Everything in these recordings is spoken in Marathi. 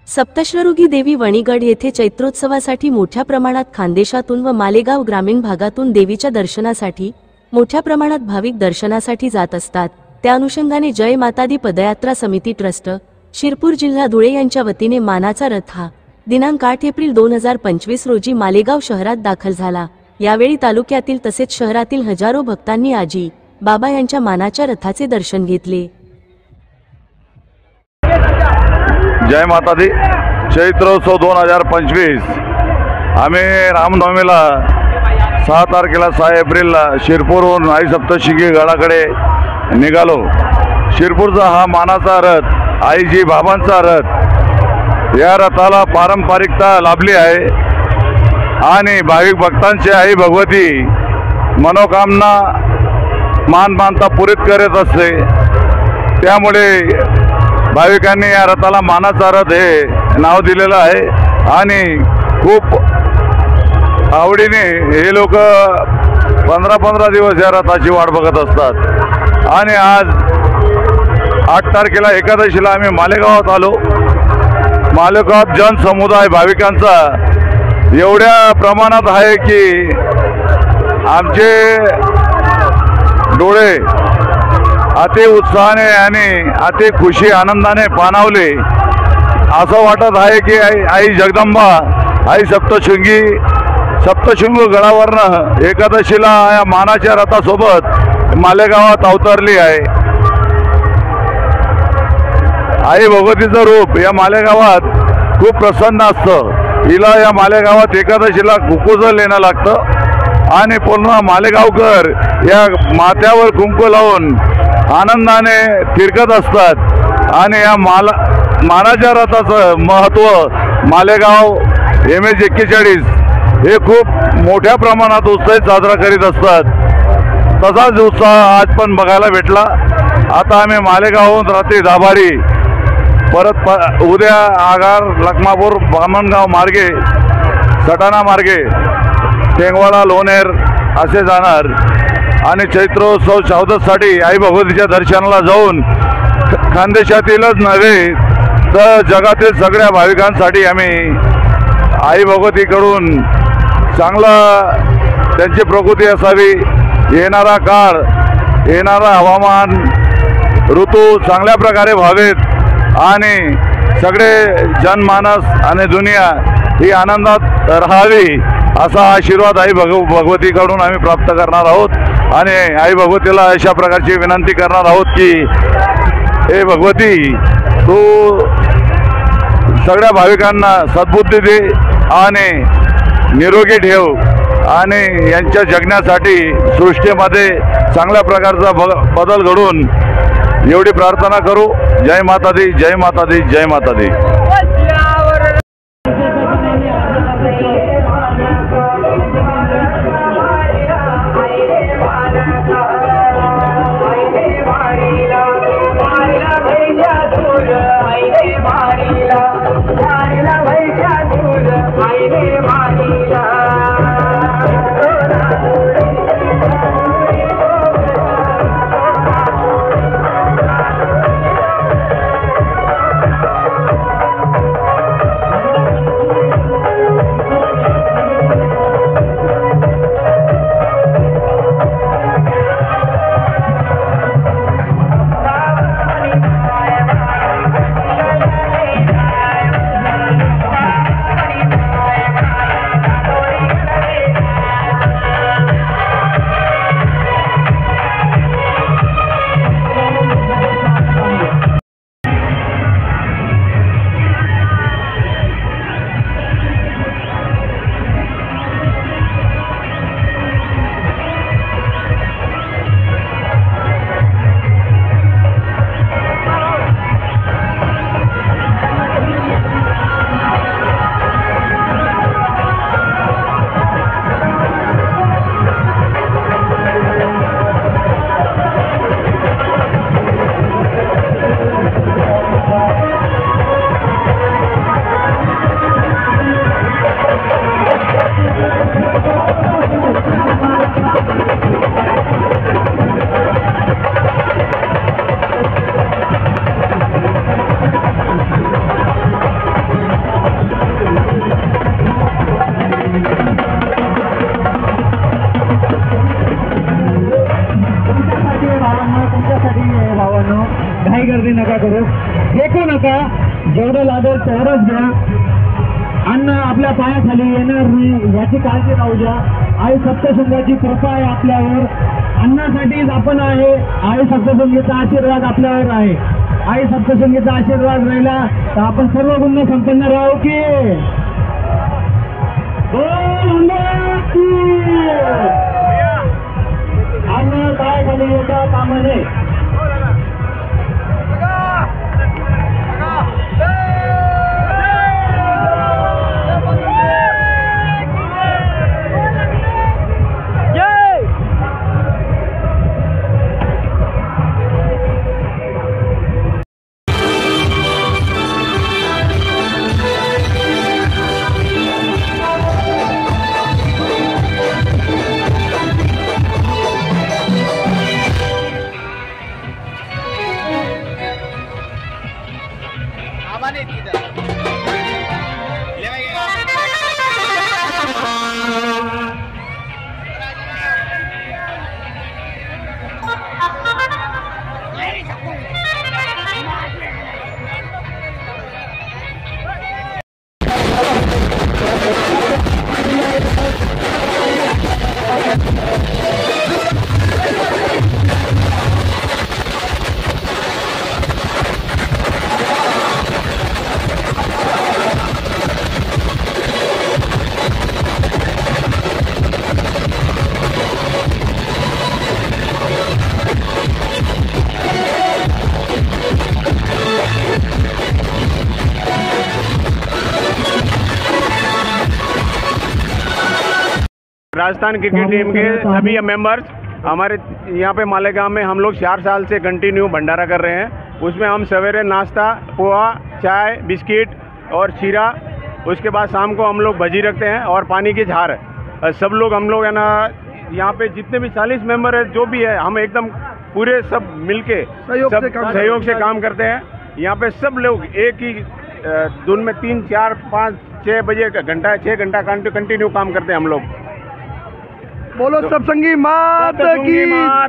सप्तशृंगी देवी वणीगड येथे चैत्रोत्सवासाठी मोठ्या प्रमाणात खानदेशातून व मालेगाव ग्रामीण भागातून देवीच्या दर्शनासाठी मोठ्या प्रमाणात भाविक दर्शनासाठी जात असतात। त्या अनुषंगाने जय माता दी पदयात्रा समिती ट्रस्ट शिरपूर जिल्हा धुळे यांच्या वतीने मानाचा रथ हा दिनांक 8 एप्रिल 2025 रोजी मालेगाव शहरात दाखल झाला। यावेळी तालुक्यातील तसेच शहरातील हजारो भक्तांनी आजी बाबा यांच्या मानाच्या रथाचे दर्शन घेतले। जय माता दी। चैत्रोत्सव 2025 आम्ही रामनवमीला 6 तारखेला 6 एप्रिलला शिरपूरहून आई सप्तशृंगी गडाकडे निघालो। शिरपूरचा हा मानाचा रथ आईजी बाबांचा रथ, या रथाला पारंपरिकता लाभली आहे आणि भाविक भक्तांची आई भगवती मनोकामना मानता पुरीत करत असते। त्यामुळे भाविकांनी या रथाला मानाचा रथ हे नाव दिलेलं आहे आणि खूप आवडीने हे लोक 15 दिवस या रथाची वाट बघत असतात। आणि आज 8 तारखेला एकादशीला आम्ही मालेगावात आलो। मालेगावात जनसमुदाय भाविकांचा एवढ्या प्रमाणात आहे की आमचे डोळे अति उत्साहाने आणि अति खुशी आनंदाने पाणावले। असं वाटत आहे की आई जगदंबा आई सप्तशृंगी गडावरनं एकादशीला या मानाच्या रथासोबत मालेगावात अवतरली आहे। आई भगवतीचं रूप या मालेगावात खूप प्रसन्न असतं। हिला या मालेगावात एकादशीला कुंकूचं लेणं लागतं आणि पूर्ण मालेगावकर या माथ्यावर कुंकू लावून आनंदाने फिरकत असतात। आणि या मानाच्या रथाचं महत्त्व मालेगाव MS41 हे खूप मोठ्या प्रमाणात उत्साहित साजरा करीत असतात। तसाच उत्साह आज पण बघायला भेटला। आता आम्ही मालेगावहून रात्री दाभाडी परत उद्या आगार लखमापूर बामणगाव मार्गे सटाणा मार्गे टेंगवाडा लोणेर असे जाणार आणि चैत्रोत्सव 14साठी आई भगवतीच्या दर्शनाला जाऊन खानदेशातीलच नव्हे तर जगातील सगळ्या भाविकांसाठी आम्ही आई भगवतीकडून चांगला त्यांची प्रकृती असावी, येणारा काळ येणारा हवामान ऋतू चांगल्या प्रकारे व्हावेत आणि सगळे जनमानस आणि दुनिया ही आनंदात राहावी असा आशीर्वाद आई भगवतीकडून आम्ही प्राप्त करणार आहोत। आणि आई भगवतीला अशा प्रकारची विनंती करणार आहोत की हे भगवती तू सगळ्या भाविकांना सद्बुद्धी दे आणि निरोगी ठेव आणि यांच्या जगण्यासाठी सृष्टीमध्ये चांगल्या प्रकारचा बदल घडून एवढी प्रार्थना करू। जय माता दी, जय माता दी, जय माता दी। नका, जेवढं लागेल तेवढंच घ्या. अन्न आपल्या पायाखाली येणार नाही याची काळजी राहू द्या. आई सप्तशृंगाची कृपा आहे आपल्यावर, अन्नासाठीच आपण आहे. आई सप्तशृंगीचा आशीर्वाद आपल्यावर आहे. आई सप्तशृंगीचा आशीर्वाद राहिला तर आपण सर्व गुण संपन्न राहू की. अन्न पायाखाली येता कामा नये. राजस्थान क्रिकेट टीम के सभी मेंबर्स हमारे यहाँ पे मालेगांव में हम लोग 4 साल से कंटिन्यू भंडारा कर रहे हैं। उसमें हम सवेरे नाश्ता, पोहा, चाय, बिस्किट और शीरा, उसके बाद शाम को हम लोग भजी रखते हैं और पानी की झार। सब लोग हम लोग है ना, यहाँ पे जितने भी 40 मेंबर है, जो भी है, हम एकदम पूरे सब मिलके सहयोग से काम करते हैं। यहाँ पे सब लोग एक ही दिन में 3, 4, 5, 6 बजे घंटा 6 घंटा कंटिन्यू काम करते हैं हम लोग। बोलो सप्तशृंगी मात की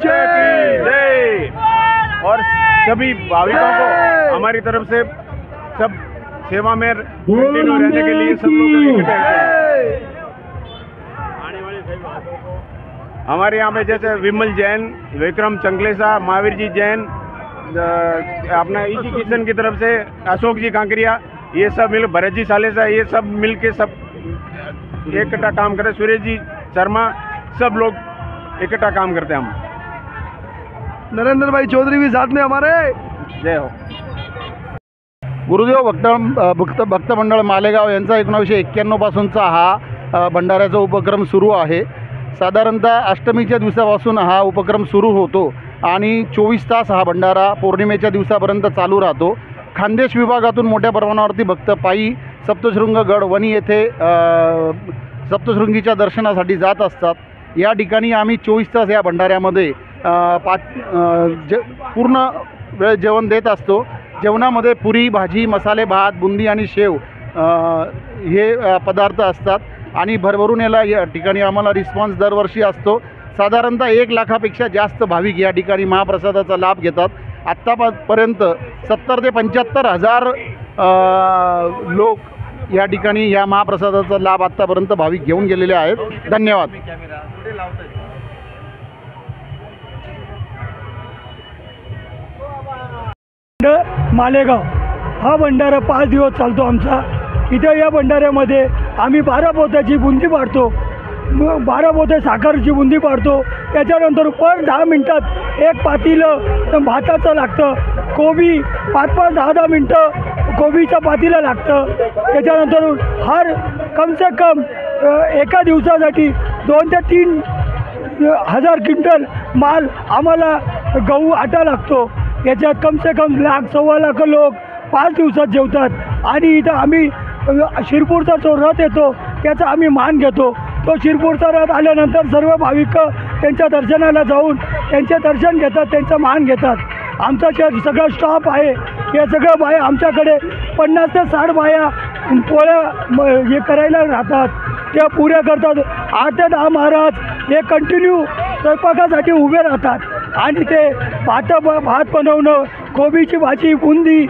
जय। और सभी भाविकों को हमारी तरफ से सब सेवा में कंटिन्यू रहने के लिए सब लोग इकट्ठे हैं। हमारे यहाँ पे जैसे विमल जैन, विक्रम चंगलेसा, महावीर जी जैन, अपना ईजी किशन की तरफ से अशोक जी कांकरिया, ये सब मिल, भरत जी सालेसा, ये सब मिल के सब इकट्ठा काम करते। सुरेश जी शर्मा, सब लोग इकट्ठा काम करते हैं हम। नरेंद्र भाई चौधरी भी साथ में हमारे। जय हो। गुरुदेव भक्त मंडळ मालेगाव यांचा 1991 पासूनचा हा भंडाऱ्याचा उपक्रम सुरू आहे। साधारणतः अष्टमीच्या दिवसापासून हा उपक्रम सुरू होतो आणि 24 तास हा भंडारा पौर्णिमेच्या दिवसापर्यंत चालू राहतो। खानदेश विभागातून मोठ्या प्रमाणावरती भक्त पायी सप्तशृंगगड वणी येथे सप्तशृंगीच्या दर्शनासाठी जात असतात। या ठिकाणी आम्ही 24 तास या भंडाऱ्यामध्ये पूर्ण वेळ जेवण देत असतो। जेवणामध्ये पुरी, भाजी, मसाले भात, बुंदी आणि शेव हे पदार्थ असतात आणि भरभरून या ठिकाणी आम्हाला रिस्पॉन्स दरवर्षी असतो। साधारणतः 1 लाखापेक्षा जास्त भाविक या ठिकाणी महाप्रसादाचा लाभ घेतात। आत्तापर्यंत 70 ते 75 हजार लोक या ठिकाणी या महाप्रसादाचा लाभ आत्तापर्यंत भाविक घेऊन गेलेले आहेत। धन्यवाद। मालेगाव हा भंडारा 5 दिवस चालतो आमचा। इथे या भंडाऱ्यामध्ये आम्ही 12 पोत्याची बुंदी पाडतो, 12 पोते साखरची बुंदी पाडतो। त्याच्यानंतर पर 10 मिनटात एक पातेलं भाताचं लागतं, कोबी 5-5, 10-10 मिनटं कोबीच्या पातीला लागतं। त्याच्यानंतर हर कम से कम एका दिवसासाठी 2 ते 3 हजार क्विंटल माल आम्हाला गहू आटा लागतो। याच्यात कम से कम 1,00,000-1.25 लाख लोक 5 दिवसात जेवतात। आणि इथं आम्ही शिरपूरचा जो रथ येतो त्याचा आम्ही मान घेतो। तो शिरपूरचा रथ आल्यानंतर सर्व भाविक त्यांच्या दर्शनाला जाऊन त्यांचे दर्शन घेतात, त्यांचा मान घेतात। आमचा सगळा स्टाफ आहे, हे सगळं बाया आमच्याकडे 50 ते 60 बाया पोळ्या हे करायला राहतात, त्या पुऱ्या करतात। 8 ते 10 महाराज हे कंटिन्यू स्वयंपाकासाठी उभे राहतात आणि ते भात बनवणं, कोबीची भाजी, बुंदी,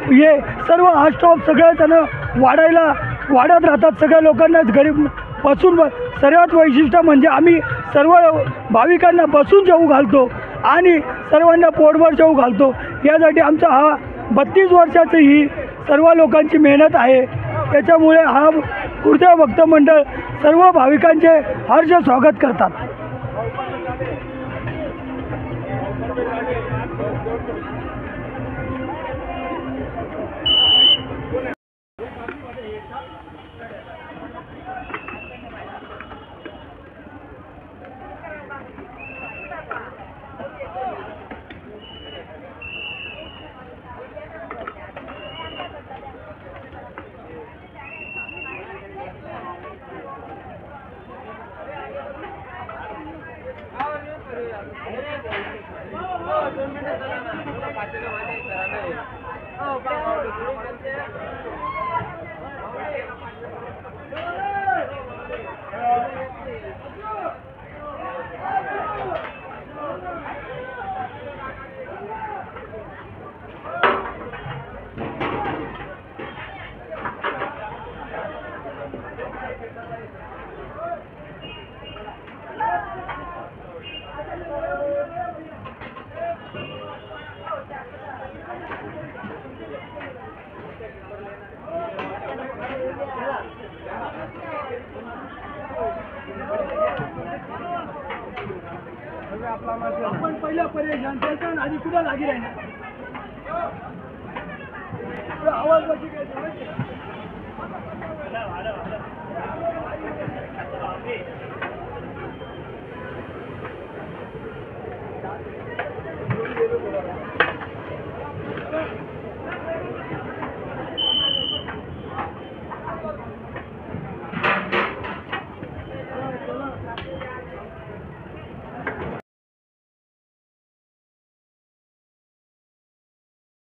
हे सर्व हा स्टॉप सगळेजण वाढत राहतात. सगळ्या लोकांनाच घरी बसून सर्वात वैशिष्ट्य म्हणजे आम्ही सर्व भाविकांना बसून जेवू घालतो आणि सर्वांना पोटभर जेवू घालतो. यासाठी आमचा हा 32 वर्षाची ही सर्व लोकांची मेहनत आहे. त्याच्यामुळे हा गुरुदेव भक्त मंडळ सर्व भाविकांचे हर्ष स्वागत करतात. आपण पहिल्या परेशान त्याच्या आधी कुठं लागी राहणार आवाज बशी काय